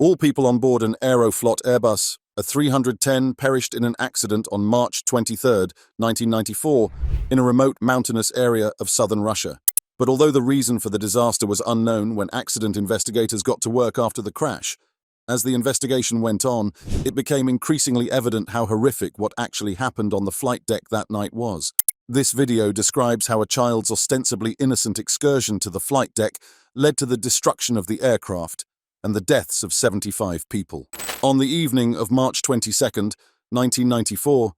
All people on board an Aeroflot Airbus A310 perished in an accident on March 23, 1994, in a remote mountainous area of southern Russia. But although the reason for the disaster was unknown when accident investigators got to work after the crash, as the investigation went on, it became increasingly evident how horrific what actually happened on the flight deck that night was. This video describes how a child's ostensibly innocent excursion to the flight deck led to the destruction of the aircraft and the deaths of 75 people. On the evening of March 22, 1994,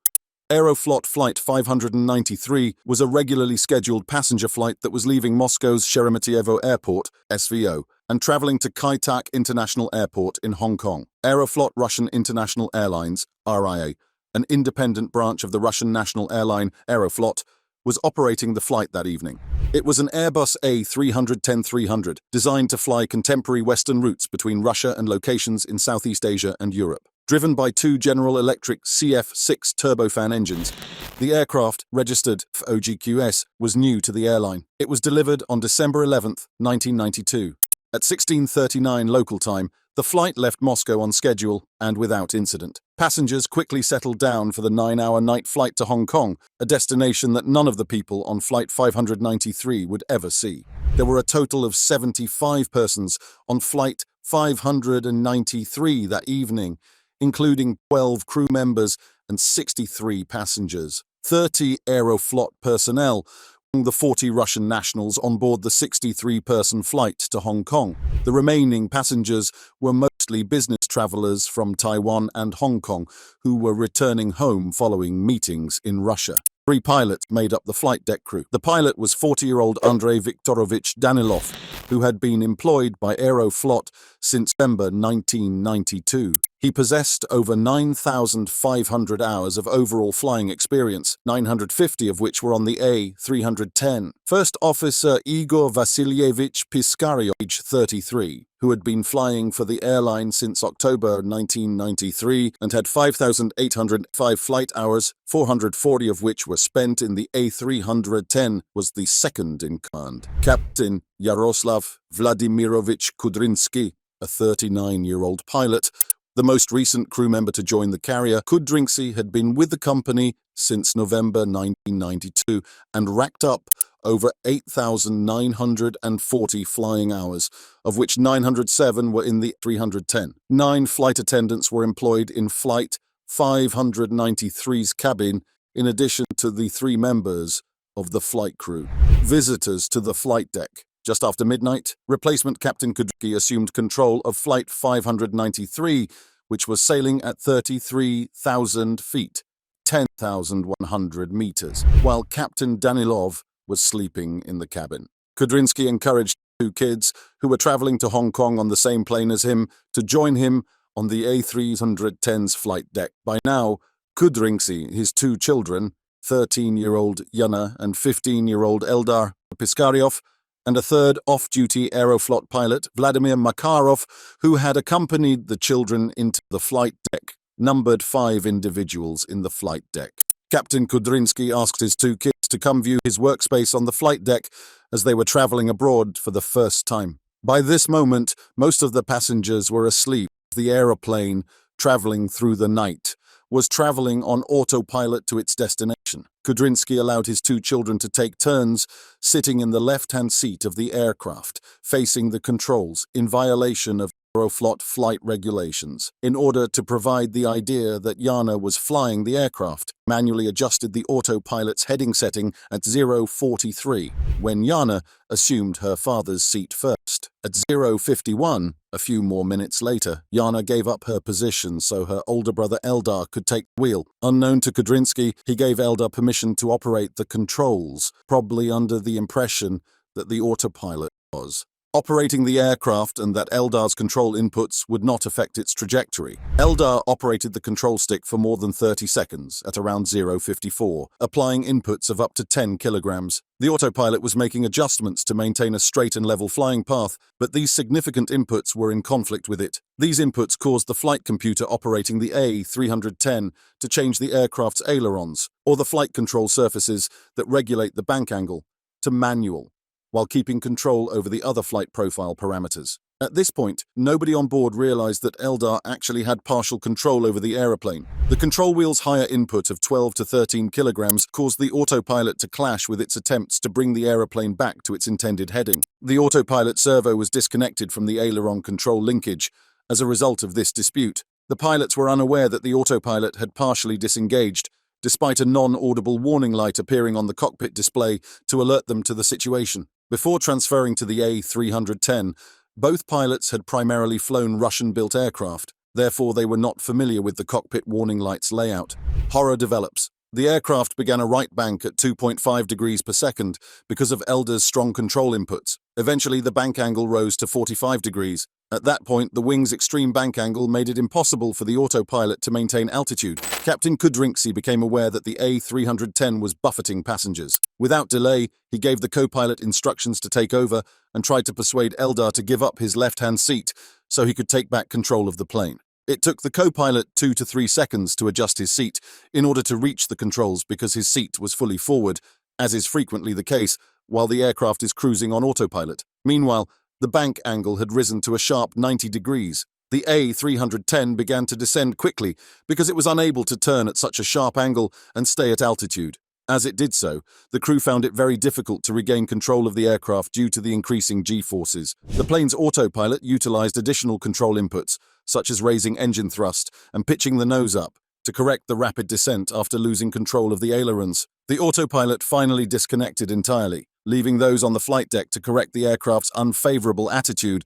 Aeroflot Flight 593 was a regularly scheduled passenger flight that was leaving Moscow's Sheremetyevo Airport, SVO, and traveling to Kai-Tak International Airport in Hong Kong. Aeroflot Russian International Airlines, RIA, an independent branch of the Russian national airline Aeroflot, was operating the flight that evening. It was an Airbus A310-300, designed to fly contemporary Western routes between Russia and locations in Southeast Asia and Europe. Driven by two General Electric CF6 turbofan engines, the aircraft, registered for OGQS, was new to the airline. It was delivered on December 11, 1992. At 16:39 local time, the flight left Moscow on schedule and without incident. Passengers quickly settled down for the 9-hour night flight to Hong Kong, a destination that none of the people on Flight 593 would ever see. There were a total of 75 persons on Flight 593 that evening, including 12 crew members and 63 passengers. 30 Aeroflot personnel, among the 40 Russian nationals on board the 63-person flight to Hong Kong. The remaining passengers were mostly business travelers from Taiwan and Hong Kong who were returning home following meetings in Russia. 3 pilots made up the flight deck crew. The pilot was 40-year-old Andrei Viktorovich Danilov, who had been employed by Aeroflot since December 1992. He possessed over 9,500 hours of overall flying experience, 950 of which were on the A310. First Officer Igor Vasilyevich Piskaryov, age 33, who had been flying for the airline since October 1993 and had 5,805 flight hours, 440 of which were spent in the A310, was the second in command. Captain Yaroslav Vladimirovich Kudrinsky, a 39-year-old pilot, the most recent crew member to join the carrier. Kudrinsky had been with the company since November 1992 and racked up over 8,940 flying hours, of which 907 were in the 310. 9 flight attendants were employed in Flight 593's cabin, in addition to the 3 members of the flight crew. Visitors to the flight deck. Just after midnight, replacement Captain Kudrinsky assumed control of Flight 593, which was sailing at 33,000 feet, 10,100 meters, while Captain Danilov was sleeping in the cabin. Kudrinsky encouraged 2 kids who were traveling to Hong Kong on the same plane as him to join him on the A310's flight deck. By now, Kudrinsky, his 2 children, 13-year-old Yana and 15-year-old Eldar Piskaryov, and a third off-duty Aeroflot pilot, Vladimir Makarov, who had accompanied the children into the flight deck, numbered 5 individuals in the flight deck. Captain Kudrinsky asked his 2 kids to come view his workspace on the flight deck as they were traveling abroad for the first time. By this moment, most of the passengers were asleep. The aeroplane, traveling through the night, was traveling on autopilot to its destination. Kudrinsky allowed his 2 children to take turns sitting in the left-hand seat of the aircraft, facing the controls, in violation of Aeroflot flight regulations. In order to provide the idea that Yana was flying the aircraft, manually adjusted the autopilot's heading setting at 0:43, when Yana assumed her father's seat first. At 0:51, a few more minutes later, Yana gave up her position so her older brother Eldar could take the wheel. Unknown to Kudrinsky, he gave Eldar permission to operate the controls, probably under the impression that the autopilot was operating the aircraft and that Eldar's control inputs would not affect its trajectory. Eldar operated the control stick for more than 30 seconds at around 0:54, applying inputs of up to 10 kilograms. The autopilot was making adjustments to maintain a straight and level flying path, but these significant inputs were in conflict with it. These inputs caused the flight computer operating the A310 to change the aircraft's ailerons, or the flight control surfaces that regulate the bank angle, to manual, while keeping control over the other flight profile parameters. At this point, nobody on board realized that Eldar actually had partial control over the aeroplane. The control wheel's higher input of 12 to 13 kilograms caused the autopilot to clash with its attempts to bring the aeroplane back to its intended heading. The autopilot servo was disconnected from the aileron control linkage. As a result of this dispute, the pilots were unaware that the autopilot had partially disengaged, despite a non-audible warning light appearing on the cockpit display to alert them to the situation. Before transferring to the A310, both pilots had primarily flown Russian-built aircraft, therefore they were not familiar with the cockpit warning lights layout. Horror develops. The aircraft began a right bank at 2.5 degrees per second because of Eldar's strong control inputs. Eventually, the bank angle rose to 45 degrees. At that point, the wing's extreme bank angle made it impossible for the autopilot to maintain altitude. Captain Kudrinski became aware that the A310 was buffeting passengers. Without delay, he gave the co-pilot instructions to take over and tried to persuade Eldar to give up his left-hand seat so he could take back control of the plane. It took the co-pilot 2 to 3 seconds to adjust his seat in order to reach the controls because his seat was fully forward, as is frequently the case while the aircraft is cruising on autopilot. Meanwhile, the bank angle had risen to a sharp 90 degrees. The A310 began to descend quickly because it was unable to turn at such a sharp angle and stay at altitude. As it did so, the crew found it very difficult to regain control of the aircraft due to the increasing G-forces. The plane's autopilot utilized additional control inputs, such as raising engine thrust and pitching the nose up, to correct the rapid descent after losing control of the ailerons. The autopilot finally disconnected entirely, leaving those on the flight deck to correct the aircraft's unfavorable attitude,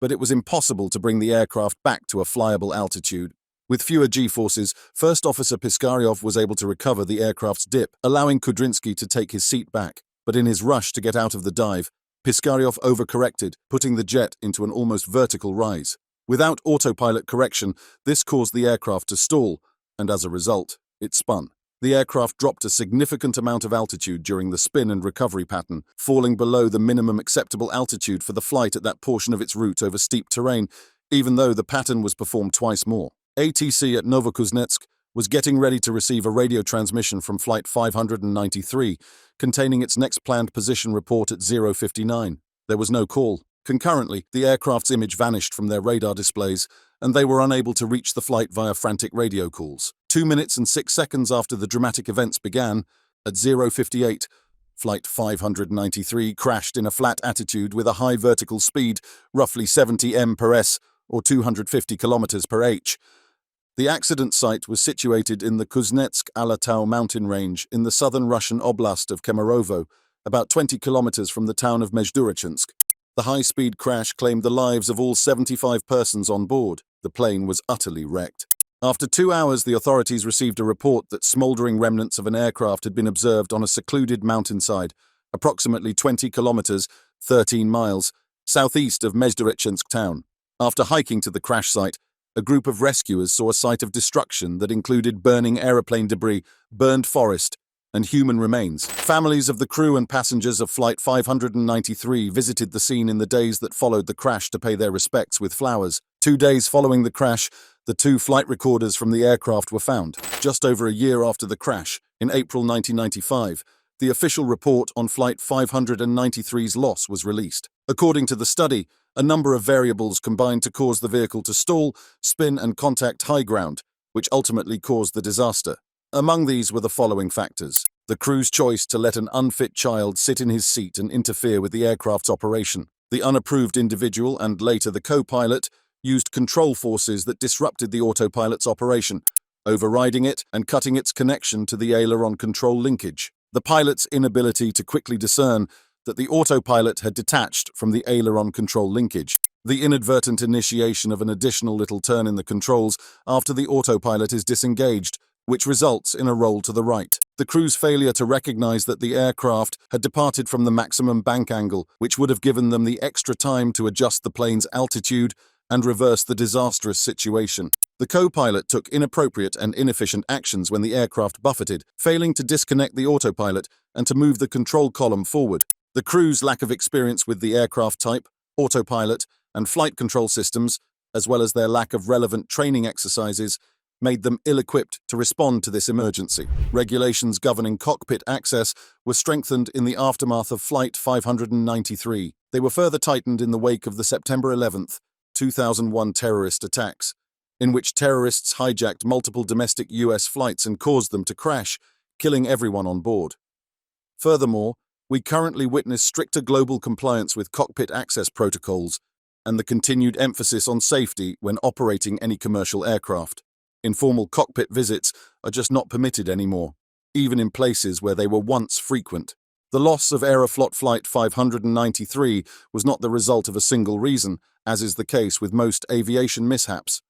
but it was impossible to bring the aircraft back to a flyable altitude. With fewer G-forces, First Officer Piskaryov was able to recover the aircraft's dip, allowing Kudrinski to take his seat back. But in his rush to get out of the dive, Piskaryov overcorrected, putting the jet into an almost vertical rise. Without autopilot correction, this caused the aircraft to stall, and as a result, it spun. The aircraft dropped a significant amount of altitude during the spin and recovery pattern, falling below the minimum acceptable altitude for the flight at that portion of its route over steep terrain, even though the pattern was performed twice more. ATC at Novokuznetsk was getting ready to receive a radio transmission from Flight 593, containing its next planned position report at 0:59. There was no call. Concurrently, the aircraft's image vanished from their radar displays, and they were unable to reach the flight via frantic radio calls. 2 minutes and 6 seconds after the dramatic events began, at 0:58, Flight 593 crashed in a flat attitude with a high vertical speed, roughly 70 mph or 250 km per h. The accident site was situated in the Kuznetsk-Alatau mountain range in the southern Russian oblast of Kemerovo, about 20 kilometers from the town of Mezhdurichinsk. The high-speed crash claimed the lives of all 75 persons on board. The plane was utterly wrecked. After 2 hours, the authorities received a report that smoldering remnants of an aircraft had been observed on a secluded mountainside, approximately 20 kilometers, 13 miles, southeast of Mezhdurichinsk town. After hiking to the crash site, a group of rescuers saw a site of destruction that included burning aeroplane debris, burned forest, and human remains. Families of the crew and passengers of Flight 593 visited the scene in the days that followed the crash to pay their respects with flowers. 2 days following the crash, the 2 flight recorders from the aircraft were found. Just over a year after the crash, in April 1995, the official report on Flight 593's loss was released. According to the study, a number of variables combined to cause the vehicle to stall, spin and contact high ground, which ultimately caused the disaster. Among these were the following factors: the crew's choice to let an unfit child sit in his seat and interfere with the aircraft's operation. The unapproved individual and later the co-pilot used control forces that disrupted the autopilot's operation, overriding it and cutting its connection to the aileron control linkage. The pilot's inability to quickly discern that the autopilot had detached from the aileron control linkage. The inadvertent initiation of an additional little turn in the controls after the autopilot is disengaged, which results in a roll to the right. The crew's failure to recognize that the aircraft had departed from the maximum bank angle, which would have given them the extra time to adjust the plane's altitude and reverse the disastrous situation. The co-pilot took inappropriate and inefficient actions when the aircraft buffeted, failing to disconnect the autopilot and to move the control column forward. The crew's lack of experience with the aircraft type, autopilot, and flight control systems, as well as their lack of relevant training exercises, made them ill-equipped to respond to this emergency. Regulations governing cockpit access were strengthened in the aftermath of Flight 593. They were further tightened in the wake of the September 11th, 2001 terrorist attacks, in which terrorists hijacked multiple domestic US flights and caused them to crash, killing everyone on board. Furthermore, we currently witness stricter global compliance with cockpit access protocols and the continued emphasis on safety when operating any commercial aircraft. Informal cockpit visits are just not permitted anymore, even in places where they were once frequent. The loss of Aeroflot Flight 593 was not the result of a single reason, as is the case with most aviation mishaps.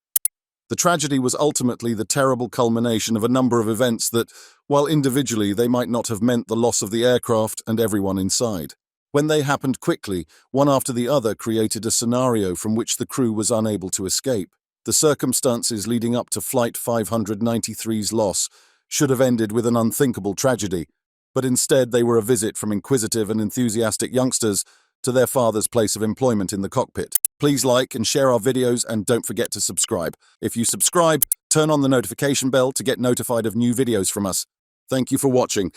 The tragedy was ultimately the terrible culmination of a number of events that, while individually they might not have meant the loss of the aircraft and everyone inside, when they happened quickly, one after the other created a scenario from which the crew was unable to escape. The circumstances leading up to Flight 593's loss should have ended with an unthinkable tragedy, but instead they were a visit from inquisitive and enthusiastic youngsters to their father's place of employment in the cockpit. Please like and share our videos, and don't forget to subscribe. If you subscribe, turn on the notification bell to get notified of new videos from us. Thank you for watching.